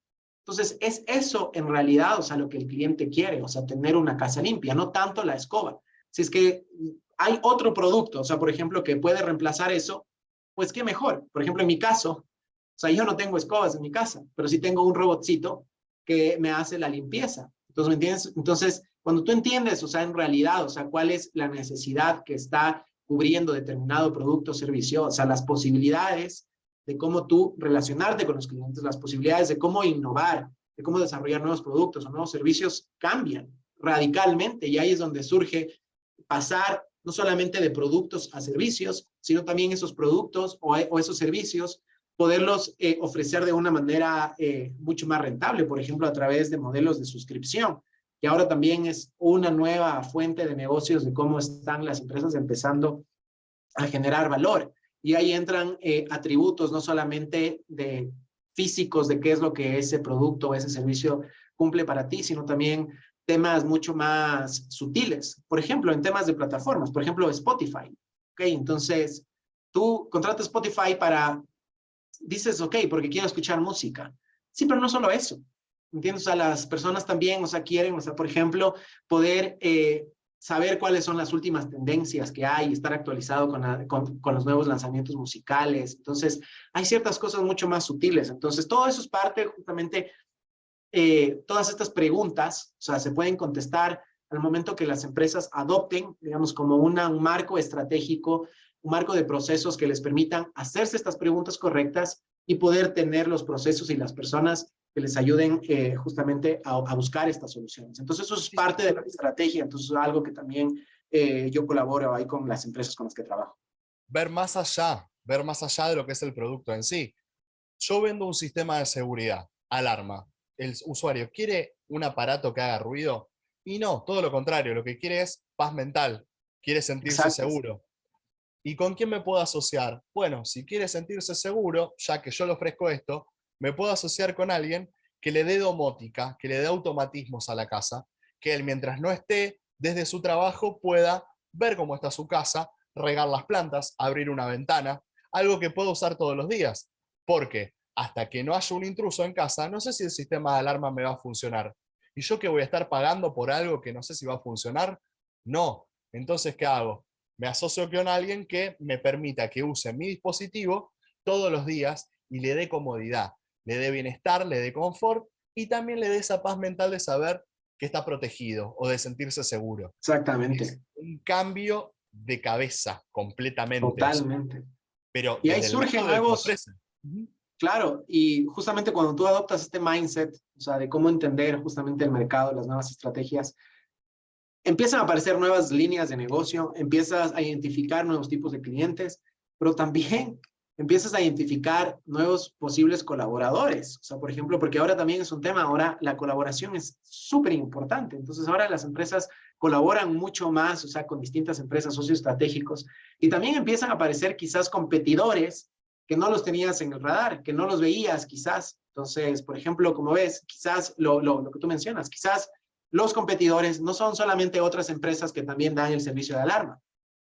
Entonces, es eso en realidad, o sea, lo que el cliente quiere, o sea, tener una casa limpia, no tanto la escoba. Si es que hay otro producto, o sea, por ejemplo, que puede reemplazar eso, pues qué mejor. Por ejemplo, en mi caso, o sea, yo no tengo escobas en mi casa, pero sí tengo un robotcito que me hace la limpieza. Entonces, ¿me entiendes? Entonces, cuando tú entiendes, o sea, en realidad, o sea, cuál es la necesidad que está cubriendo determinado producto o servicio, o sea, las posibilidades de cómo tú relacionarte con los clientes, las posibilidades de cómo innovar, de cómo desarrollar nuevos productos o nuevos servicios cambian radicalmente y ahí es donde surge pasar no solamente de productos a servicios, sino también esos productos o esos servicios, poderlos ofrecer de una manera mucho más rentable, por ejemplo, a través de modelos de suscripción, que ahora también es una nueva fuente de negocios de cómo están las empresas empezando a generar valor. Y ahí entran atributos no solamente de físicos de qué es lo que ese producto o ese servicio cumple para ti, sino también temas mucho más sutiles. Por ejemplo, en temas de plataformas, por ejemplo, Spotify. ¿Ok? Entonces, tú contratas Spotify para, dices, ok, porque quiero escuchar música. Sí, pero no solo eso. ¿Entiendes? O sea, las personas también, o sea, quieren, o sea, por ejemplo, poder saber cuáles son las últimas tendencias que hay, estar actualizado con los nuevos lanzamientos musicales. Entonces, hay ciertas cosas mucho más sutiles. Entonces, todo eso es parte justamente, todas estas preguntas, o sea, se pueden contestar al momento que las empresas adopten, digamos, como un marco estratégico, un marco de procesos que les permitan hacerse estas preguntas correctas y poder tener los procesos y las personas que les ayuden justamente a buscar estas soluciones. Entonces, eso es parte de la estrategia, entonces es algo que también yo colaboro ahí con las empresas con las que trabajo. Ver más allá de lo que es el producto en sí. Yo vendo un sistema de seguridad, alarma. El usuario quiere un aparato que haga ruido y no, todo lo contrario, lo que quiere es paz mental, quiere sentirse Exacto. seguro. ¿Y con quién me puedo asociar? Bueno, si quiere sentirse seguro, ya que yo le ofrezco esto, me puedo asociar con alguien que le dé domótica, que le dé automatismos a la casa, que él mientras no esté desde su trabajo pueda ver cómo está su casa, regar las plantas, abrir una ventana, algo que puedo usar todos los días. Porque hasta que no haya un intruso en casa, no sé si el sistema de alarma me va a funcionar. ¿Y yo que voy a estar pagando por algo que no sé si va a funcionar? No. Entonces, ¿qué hago? Me asocio con alguien que me permita que use mi dispositivo todos los días y le dé comodidad, le dé bienestar, le dé confort y también le dé esa paz mental de saber que está protegido o de sentirse seguro. Es Exactamente. un cambio de cabeza completamente, o sea, Totalmente. pero Y ahí desde el surgen lado del que nuevos. ofrece. Ujú. Claro, y justamente cuando tú adoptas este mindset, o sea, de cómo entender justamente el mercado, las nuevas estrategias, empiezan a aparecer nuevas líneas de negocio, empiezas a identificar nuevos tipos de clientes, pero también empiezas a identificar nuevos posibles colaboradores. O sea, por ejemplo, porque ahora también es un tema, ahora la colaboración es súper importante. Entonces, ahora las empresas colaboran mucho más, o sea, con distintas empresas, socios estratégicos, y también empiezan a aparecer quizás competidores que no los tenías en el radar, que no los veías quizás. Entonces, por ejemplo, como ves, quizás lo que tú mencionas, quizás los competidores no son solamente otras empresas que también dan el servicio de alarma,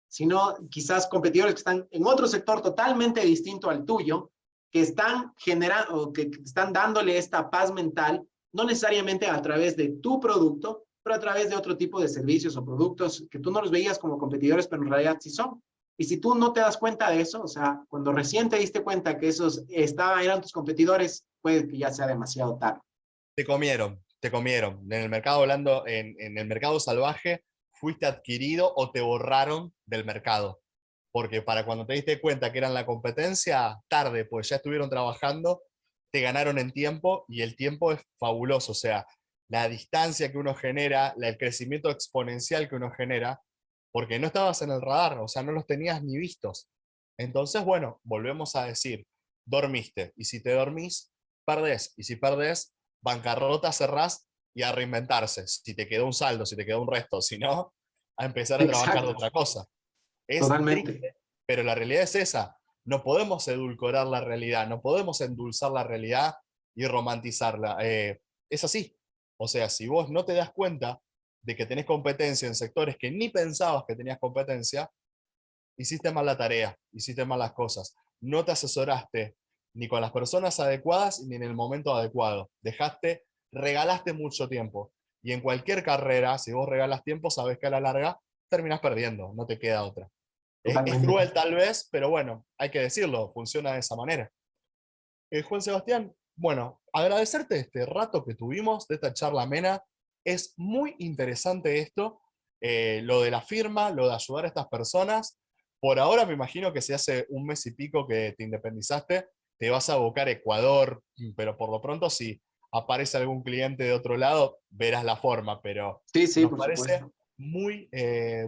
sino quizás competidores que están en otro sector totalmente distinto al tuyo, que están generando, que están dándole esta paz mental, no necesariamente a través de tu producto, pero a través de otro tipo de servicios o productos que tú no los veías como competidores, pero en realidad sí son. Y si tú no te das cuenta de eso, o sea, cuando recién te diste cuenta que esos eran tus competidores, puede que ya sea demasiado tarde. Te comieron, te comieron. En el mercado hablando, en el mercado salvaje, fuiste adquirido o te borraron del mercado. Porque para cuando te diste cuenta que eran la competencia, tarde, pues ya estuvieron trabajando, te ganaron en tiempo y el tiempo es fabuloso. O sea, la distancia que uno genera, el crecimiento exponencial que uno genera, porque no estabas en el radar, o sea, no los tenías ni vistos. Entonces, bueno, volvemos a decir, dormiste. Y si te dormís, perdés. Y si perdés, bancarrota, cerrás y a reinventarse. Si te quedó un saldo, si te quedó un resto, si no, a empezar a trabajar de Exacto, otra cosa. Es totalmente. triste, pero la realidad es esa. No podemos edulcorar la realidad, no podemos endulzar la realidad y romantizarla. Es así. O sea, si vos no te das cuenta de que tenés competencia en sectores que ni pensabas que tenías competencia, hiciste mal la tarea, hiciste mal las cosas. No te asesoraste ni con las personas adecuadas ni en el momento adecuado. Regalaste mucho tiempo. Y en cualquier carrera, si vos regalas tiempo, sabes que a la larga terminas perdiendo, no te queda otra. Es Totalmente. cruel tal vez, pero bueno, hay que decirlo, funciona de esa manera. Juan Sebastián, bueno, agradecerte este rato que tuvimos, de esta charla amena. Es muy interesante esto, lo de la firma, lo de ayudar a estas personas. Por ahora me imagino que si hace un mes y pico que te independizaste, te vas a abocar a Ecuador, pero por lo pronto si aparece algún cliente de otro lado, verás la forma, pero Sí, sí, nos por parece supuesto. muy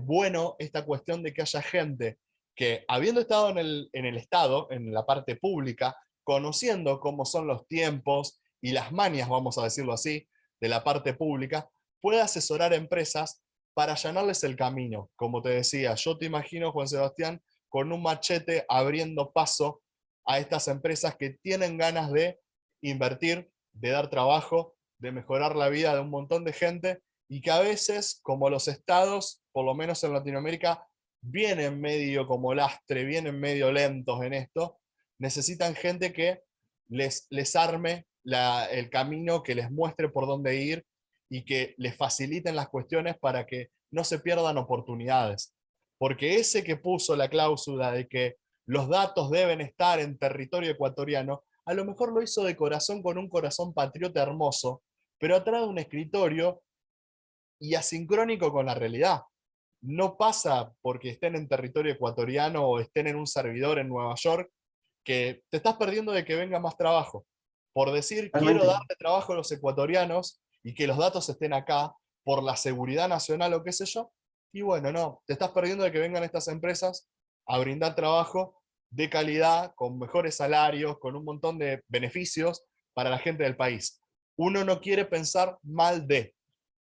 bueno esta cuestión de que haya gente que, habiendo estado en el Estado, en la parte pública, conociendo cómo son los tiempos y las mañas, vamos a decirlo así, de la parte pública, puede asesorar a empresas para allanarles el camino. Como te decía, yo te imagino, Juan Sebastián, con un machete abriendo paso a estas empresas que tienen ganas de invertir, de dar trabajo, de mejorar la vida de un montón de gente y que a veces, como los estados, por lo menos en Latinoamérica, vienen medio como lastre, vienen medio lentos en esto, necesitan gente que les arme el camino, que les muestre por dónde ir y que les faciliten las cuestiones para que no se pierdan oportunidades. Porque ese que puso la cláusula de que los datos deben estar en territorio ecuatoriano, a lo mejor lo hizo de corazón con un corazón patriota hermoso, pero atrás de un escritorio y asincrónico con la realidad. No pasa porque estén en territorio ecuatoriano o estén en un servidor en Nueva York que te estás perdiendo de que venga más trabajo. Por decir, quiero Realmente. darle trabajo a los ecuatorianos y que los datos estén acá por la seguridad nacional o qué sé yo, y bueno, no, te estás perdiendo de que vengan estas empresas a brindar trabajo de calidad, con mejores salarios, con un montón de beneficios para la gente del país. Uno no quiere pensar mal de,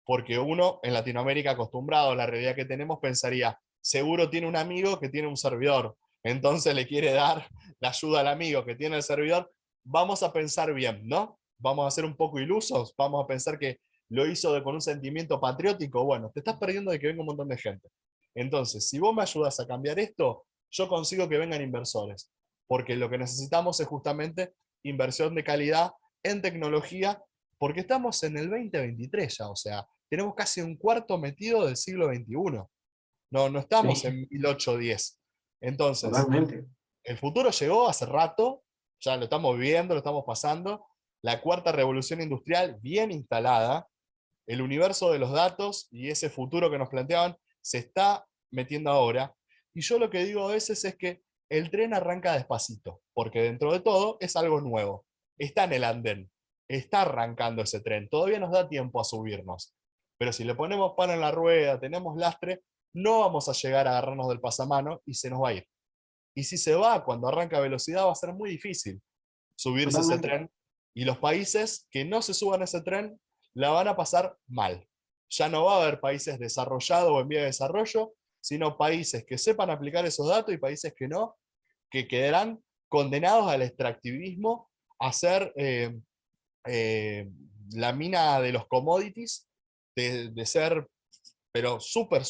porque uno en Latinoamérica acostumbrado a la realidad que tenemos pensaría, seguro tiene un amigo que tiene un servidor, entonces le quiere dar la ayuda al amigo que tiene el servidor. Vamos a pensar bien, ¿no? Vamos a ser un poco ilusos, vamos a pensar que lo hizo con un sentimiento patriótico. Bueno, te estás perdiendo de que venga un montón de gente. Entonces, si vos me ayudas a cambiar esto, yo consigo que vengan inversores, porque lo que necesitamos es justamente inversión de calidad en tecnología, porque estamos en el 2023 ya, o sea, tenemos casi un cuarto metido del siglo XXI. No estamos Sí, en 1810. Entonces, totalmente. el futuro llegó hace rato, ya lo estamos viviendo, lo estamos pasando. La cuarta revolución industrial bien instalada, el universo de los datos y ese futuro que nos planteaban se está metiendo ahora. Y yo lo que digo a veces es que el tren arranca despacito, porque dentro de todo es algo nuevo. Está en el andén, está arrancando ese tren, todavía nos da tiempo a subirnos. Pero si le ponemos palo en la rueda, tenemos lastre, no vamos a llegar a agarrarnos del pasamano y se nos va a ir. Y si se va cuando arranca a velocidad, va a ser muy difícil subirse a ese Totalmente. tren. Y los países que no se suban a ese tren la van a pasar mal. Ya no va a haber países desarrollados o en vía de desarrollo, sino países que sepan aplicar esos datos y países que no, que quedarán condenados al extractivismo, a ser eh, la mina de los commodities, de ser, pero súper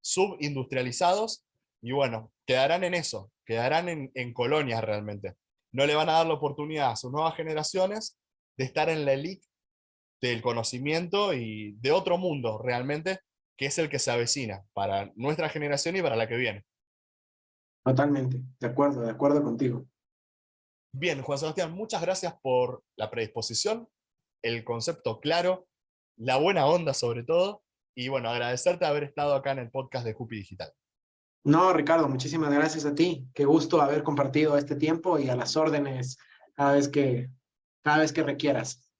subindustrializados, y bueno, quedarán en eso, quedarán en colonias realmente. No le van a dar la oportunidad a sus nuevas generaciones de estar en la elite del conocimiento y de otro mundo realmente, que es el que se avecina para nuestra generación y para la que viene. Totalmente. De acuerdo contigo. Bien, Juan Sebastián, muchas gracias por la predisposición, el concepto claro, la buena onda sobre todo, y bueno, agradecerte haber estado acá en el podcast de Jupi Digital. No, Ricardo, muchísimas gracias a ti. Qué gusto haber compartido este tiempo y a las órdenes cada vez que requieras.